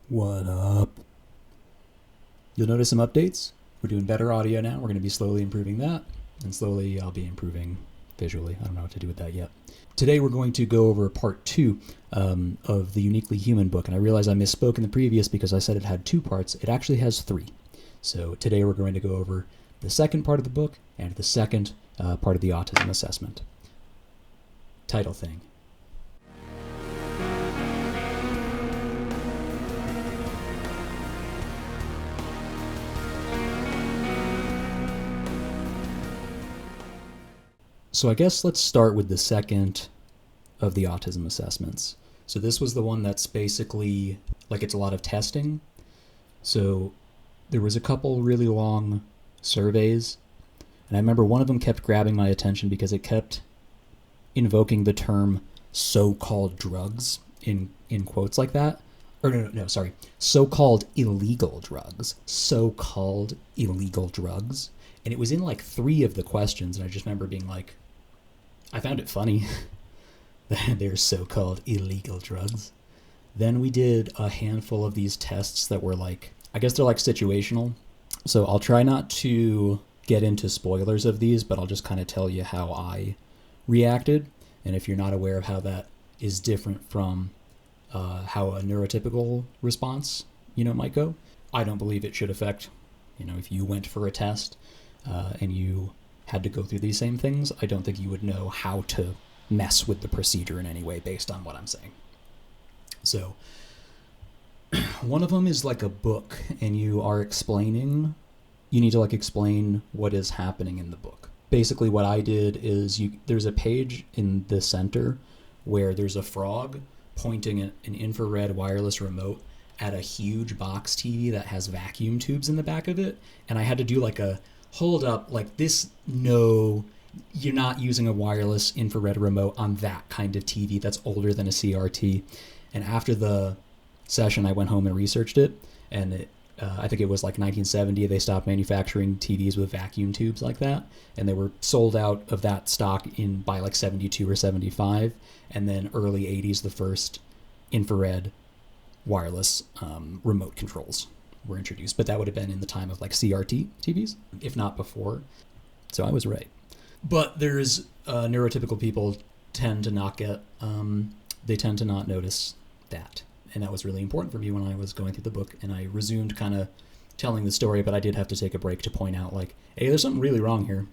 What up? You'll notice some updates. We're doing better audio now. We're going to be slowly improving that. And slowly I'll be improving visually. I don't know what to do with that yet. Today we're going to go over part 2 of the Uniquely Human book. And I realize I misspoke in the previous because I said it had 2 parts. It actually has 3. So today we're going to go over the second part of the book and the second part of the autism assessment. Title thing. So I guess let's start with the second of the autism assessments. So this was the one that's basically, like, it's a lot of testing. So there was a couple really long surveys, and I remember one of them kept grabbing my attention because it kept invoking the term so-called drugs in quotes like that. Or no, sorry. So-called illegal drugs. So-called illegal drugs. And it was in like 3 of the questions, and I just remember being like, I found it funny. They're so-called illegal drugs. Then we did a handful of these tests that were like, I guess they're like situational. So I'll try not to get into spoilers of these, but I'll just kind of tell you how I reacted. And if you're not aware of how that is different from how a neurotypical response, might go, I don't believe it should affect, if you went for a test and you had to go through these same things, I don't think you would know how to mess with the procedure in any way based on what I'm saying. So one of them is like a book, and you need to explain what is happening in the book. Basically what I did is there's a page in the center where there's a frog pointing an infrared wireless remote at a huge box TV that has vacuum tubes in the back of it, and I had to do like a hold up, like this, no, you're not using a wireless infrared remote on that kind of TV that's older than a CRT. And after the session, I went home and researched it, and I think it was like 1970, they stopped manufacturing TVs with vacuum tubes like that, and they were sold out of that stock by like 72 or 75, and then early 80s, the first infrared wireless remote controls were introduced, but that would have been in the time of like CRT TVs, if not before. So I was right. But there's neurotypical people tend to not notice that. And that was really important for me when I was going through the book, and I resumed kind of telling the story, but I did have to take a break to point out, like, hey, there's something really wrong here.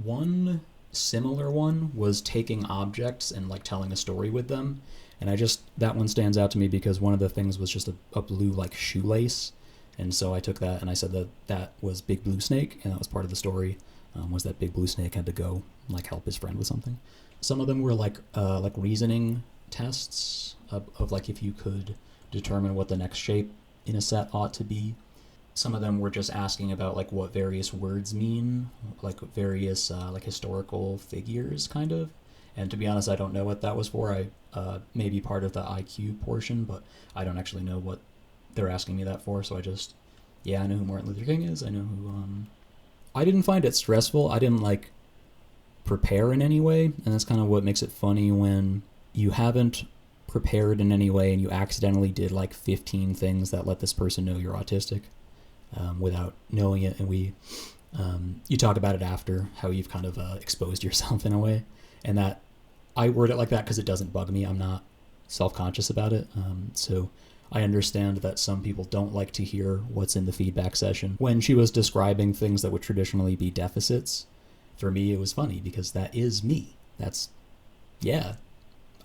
One similar one was taking objects and like telling a story with them. And that one stands out to me because one of the things was just a blue like shoelace. And so I took that and I said that was Big Blue Snake, and that was part of the story, was that Big Blue Snake had to go like help his friend with something. Some of them were like reasoning tests of like if you could determine what the next shape in a set ought to be. Some of them were just asking about like what various words mean, like various like historical figures kind of. And to be honest, I don't know what that was for. I may be part of the IQ portion, but I don't actually know what they're asking me that for. So I know who Martin Luther King is. I know who. I didn't find it stressful. I didn't like prepare in any way, and that's kind of what makes it funny when you haven't prepared in any way and you accidentally did like 15 things that let this person know you're autistic without knowing it. And you talk about it after, how you've kind of exposed yourself in a way, and that I word it like that because it doesn't bug me. I'm not self-conscious about it. So I understand that some people don't like to hear what's in the feedback session. When she was describing things that would traditionally be deficits, for me it was funny because that is me.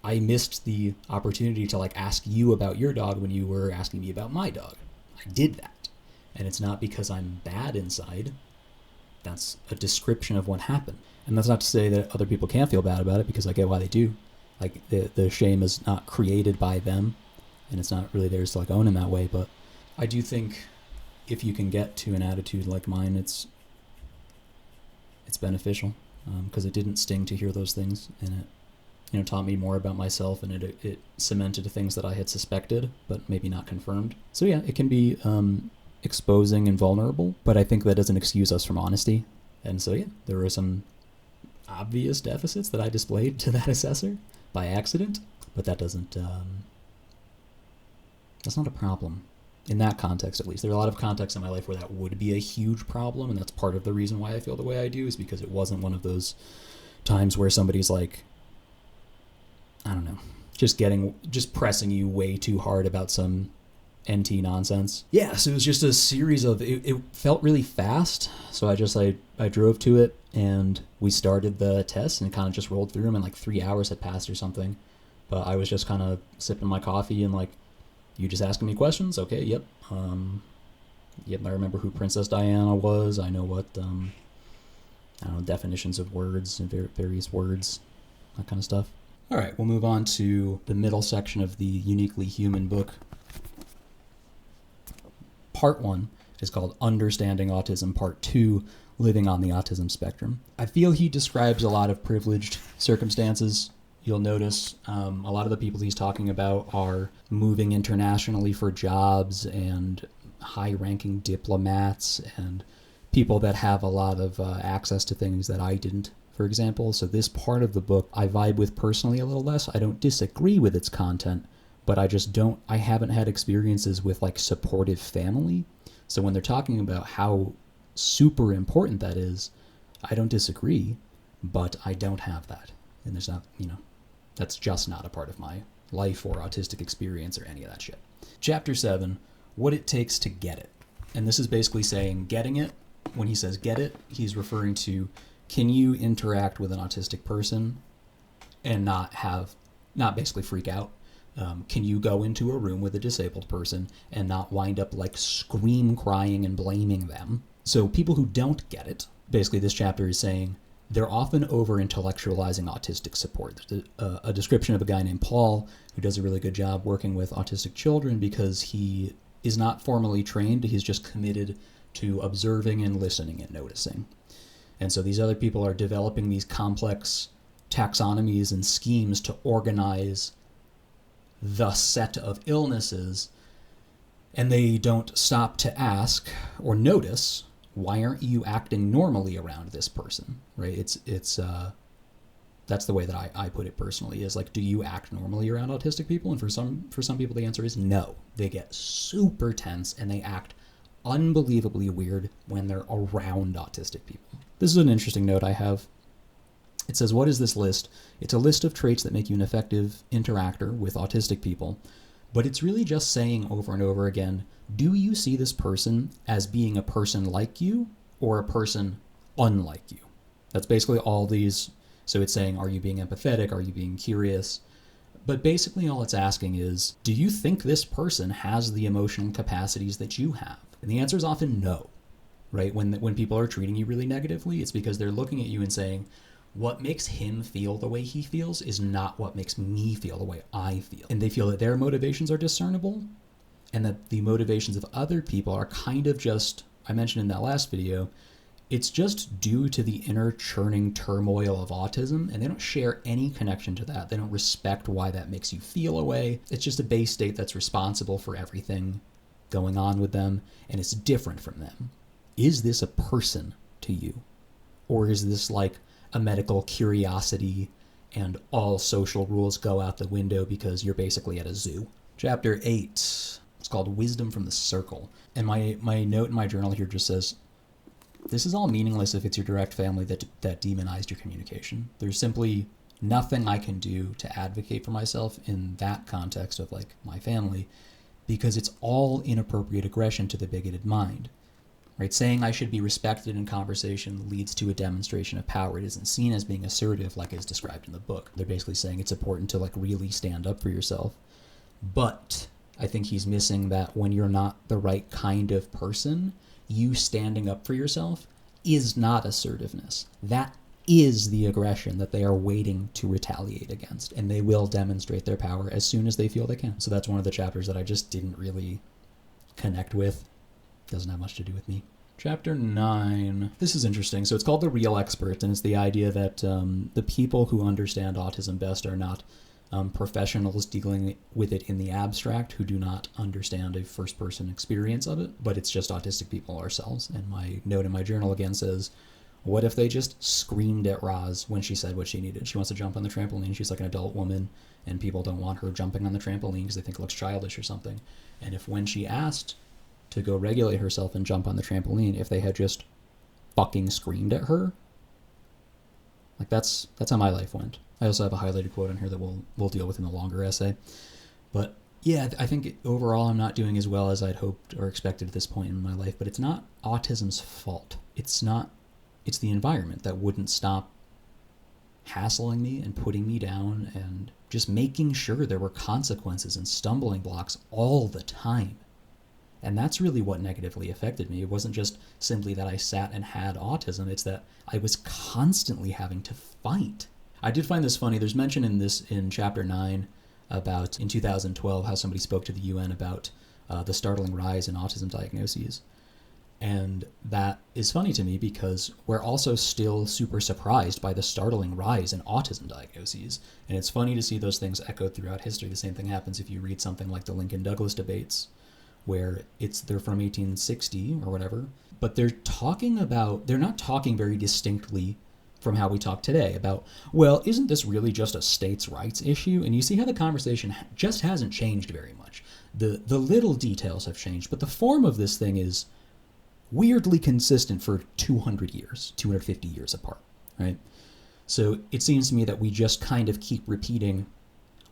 I missed the opportunity to like ask you about your dog when you were asking me about my dog. I did that. And it's not because I'm bad inside. That's a description of what happened. And that's not to say that other people can't feel bad about it, because I get why they do. Like the shame is not created by them, and it's not really theirs to like own in that way. But I do think if you can get to an attitude like mine, it's beneficial, because it didn't sting to hear those things, and it taught me more about myself, and it cemented things that I had suspected but maybe not confirmed. So yeah, it can be exposing and vulnerable, but I think that doesn't excuse us from honesty. And so yeah, there were some obvious deficits that I displayed to that assessor by accident, but that doesn't that's not a problem. in that context at least. There are a lot of contexts in my life where that would be a huge problem, and that's part of the reason why I feel the way I do, is because it wasn't one of those times where somebody's like, I don't know, just pressing you way too hard about some NT nonsense. Yeah, so it was just a series of, it felt really fast, so I drove to it, and we started the test, and kind of just rolled through them, and like 3 hours had passed or something. But I was just kind of sipping my coffee, and like, you just asking me questions? Okay, yep. Yep, I remember who Princess Diana was. I know what, I don't know, definitions of words and various words, that kind of stuff. All right, we'll move on to the middle section of the Uniquely Human book. Part 1 is called Understanding Autism. Part 2, Living on the Autism Spectrum. I feel he describes a lot of privileged circumstances. You'll notice a lot of the people he's talking about are moving internationally for jobs, and high-ranking diplomats, and people that have a lot of access to things that I didn't, for example. So this part of the book I vibe with personally a little less. I don't disagree with its content, but I haven't had experiences with like supportive family. So when they're talking about how super important that is, I don't disagree, but I don't have that. And there's not, that's just not a part of my life or autistic experience or any of that shit. Chapter 7, What It Takes to Get It. And this is basically saying getting it. When he says get it, he's referring to, can you interact with an autistic person and not basically freak out? Can you go into a room with a disabled person and not wind up like scream crying and blaming them? So people who don't get it, basically this chapter is saying, they're often over-intellectualizing autistic support. There's a description of a guy named Paul who does a really good job working with autistic children because he is not formally trained. He's just committed to observing and listening and noticing. And so these other people are developing these complex taxonomies and schemes to organize the set of illnesses, and they don't stop to ask or notice, why aren't you acting normally around this person, right? It's that's the way that I put it personally, is like, do you act normally around autistic people? And for some people, the answer is no. They get super tense and they act unbelievably weird when they're around autistic people. This is an interesting note I have. It says, what is this list? It's a list of traits that make you an effective interactor with autistic people, but it's really just saying over and over again, do you see this person as being a person like you or a person unlike you? That's basically all these. So it's saying, are you being empathetic? Are you being curious? But basically all it's asking is, do you think this person has the emotional capacities that you have? And the answer is often no, right? When people are treating you really negatively, it's because they're looking at you and saying, what makes him feel the way he feels is not what makes me feel the way I feel. And they feel that their motivations are discernible, and that the motivations of other people are kind of just, I mentioned in that last video, it's just due to the inner churning turmoil of autism, and they don't share any connection to that. They don't respect why that makes you feel a way. It's just a base state that's responsible for everything going on with them, and it's different from them. Is this a person to you? Or is this like a medical curiosity and all social rules go out the window because you're basically at a zoo? Chapter 8, it's called Wisdom from the Circle. And my note in my journal here just says, this is all meaningless if it's your direct family that demonized your communication. There's simply nothing I can do to advocate for myself in that context of like my family, because it's all inappropriate aggression to the bigoted mind. Right? Saying I should be respected in conversation leads to a demonstration of power. It isn't seen as being assertive like is described in the book. They're basically saying it's important to like really stand up for yourself. But I think he's missing that when you're not the right kind of person, you standing up for yourself is not assertiveness. That is the aggression that they are waiting to retaliate against, and they will demonstrate their power as soon as they feel they can. So that's one of the chapters that I just didn't really connect with. Doesn't have much to do with me. Chapter 9. This is interesting. So it's called The Real Expert, and it's the idea that the people who understand autism best are not professionals dealing with it in the abstract who do not understand a first-person experience of it, but it's just autistic people ourselves. And my note in my journal again says, What if they just screamed at Roz when she said what she needed? She wants to jump on the trampoline. She's like an adult woman, and people don't want her jumping on the trampoline because they think it looks childish or something. And if when she asked to go regulate herself and jump on the trampoline, if they had just fucking screamed at her, like that's how my life went. I also have a highlighted quote on here that we'll deal with in the longer essay. But yeah, I think overall I'm not doing as well as I'd hoped or expected at this point in my life, but it's not autism's fault. It's the environment that wouldn't stop hassling me and putting me down and just making sure there were consequences and stumbling blocks all the time. And that's really what negatively affected me. It wasn't just simply that I sat and had autism, it's that I was constantly having to fight. I did find this funny. There's mention in chapter 9 about in 2012 how somebody spoke to the UN about the startling rise in autism diagnoses. And that is funny to me because we're also still super surprised by the startling rise in autism diagnoses. And it's funny to see those things echoed throughout history. The same thing happens if you read something like the Lincoln-Douglas debates, where they're from 1860 or whatever, but they're not talking very distinctly from how we talk today about, well, isn't this really just a states' rights issue? And you see how the conversation just hasn't changed very much. The little details have changed, but the form of this thing is weirdly consistent for 200 years, 250 years apart, right? So it seems to me that we just kind of keep repeating,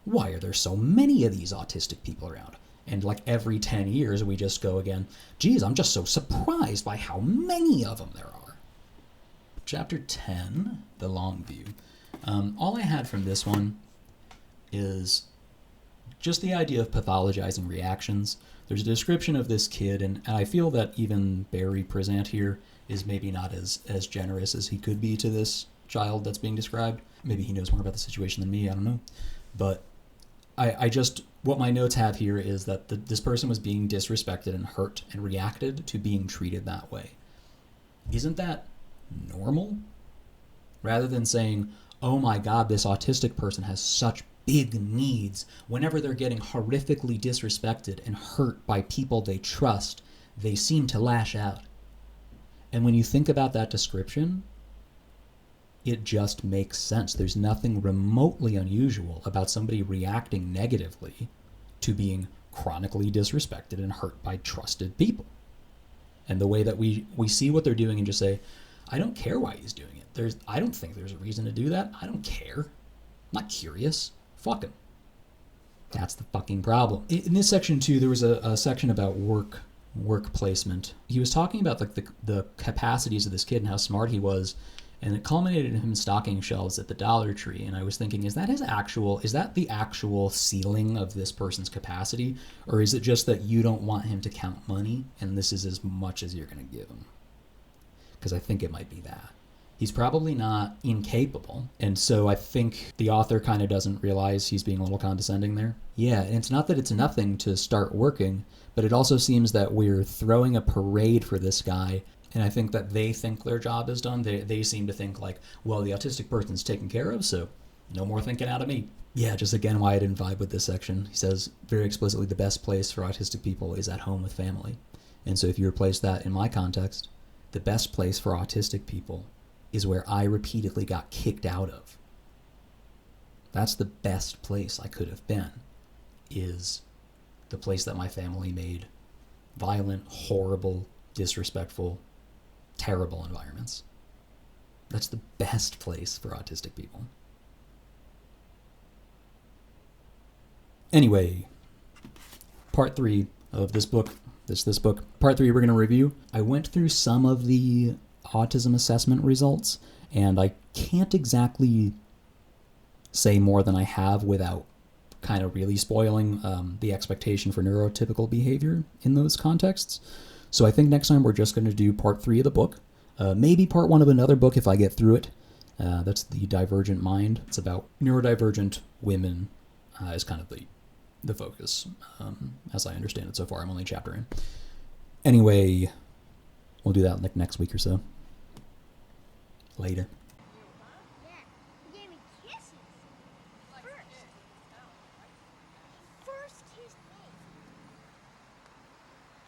why are there so many of these autistic people around? And like every 10 years, we just go again, geez, I'm just so surprised by how many of them there are. Chapter 10, The Long View. All I had from this one is just the idea of pathologizing reactions. There's a description of this kid, and I feel that even Barry Present here is maybe not as generous as he could be to this child that's being described. Maybe he knows more about the situation than me, I don't know. But I just, what my notes have here is that this person was being disrespected and hurt and reacted to being treated that way. Isn't that normal? Rather than saying, oh my God, this autistic person has such big needs. Whenever they're getting horrifically disrespected and hurt by people they trust, they seem to lash out. And when you think about that description, it just makes sense. There's nothing remotely unusual about somebody reacting negatively to being chronically disrespected and hurt by trusted people. And the way that we see what they're doing and just say, I don't care why he's doing it. I don't think there's a reason to do that. I don't care. I'm not curious. Fuck him. That's the fucking problem. In this section too, there was a section about work placement. He was talking about like the capacities of this kid and how smart he was, and it culminated in him stocking shelves at the Dollar Tree. And I was thinking, is that the actual ceiling of this person's capacity, or is it just that you don't want him to count money and this is as much as you're going to give him? Because I think it might be that. He's probably not incapable, and so I think the author kind of doesn't realize he's being a little condescending there. Yeah, and it's not that it's nothing to start working, but it also seems that we're throwing a parade for this guy, and I think that they think their job is done. They seem to think like, well, the autistic person's taken care of, so no more thinking out of me. Yeah, just again why I didn't vibe with this section. He says very explicitly the best place for autistic people is at home with family. And so if you replace that in my context, the best place for autistic people is where I repeatedly got kicked out of. That's the best place I could have been, is the place that my family made violent, horrible, disrespectful, terrible environments. That's the best place for autistic people. Anyway, part 3 of this book, this book. Part 3 we're going to review. I went through some of the autism assessment results, and I can't exactly say more than I have without kind of really spoiling the expectation for neurotypical behavior in those contexts. So I think next time we're just going to do part 3 of the book, maybe part 1 of another book if I get through it. That's The Divergent Mind. It's about neurodivergent women is kind of the focus, as I understand it so far. I'm only a chapter in. Anyway, we'll do that like next week or so. Later.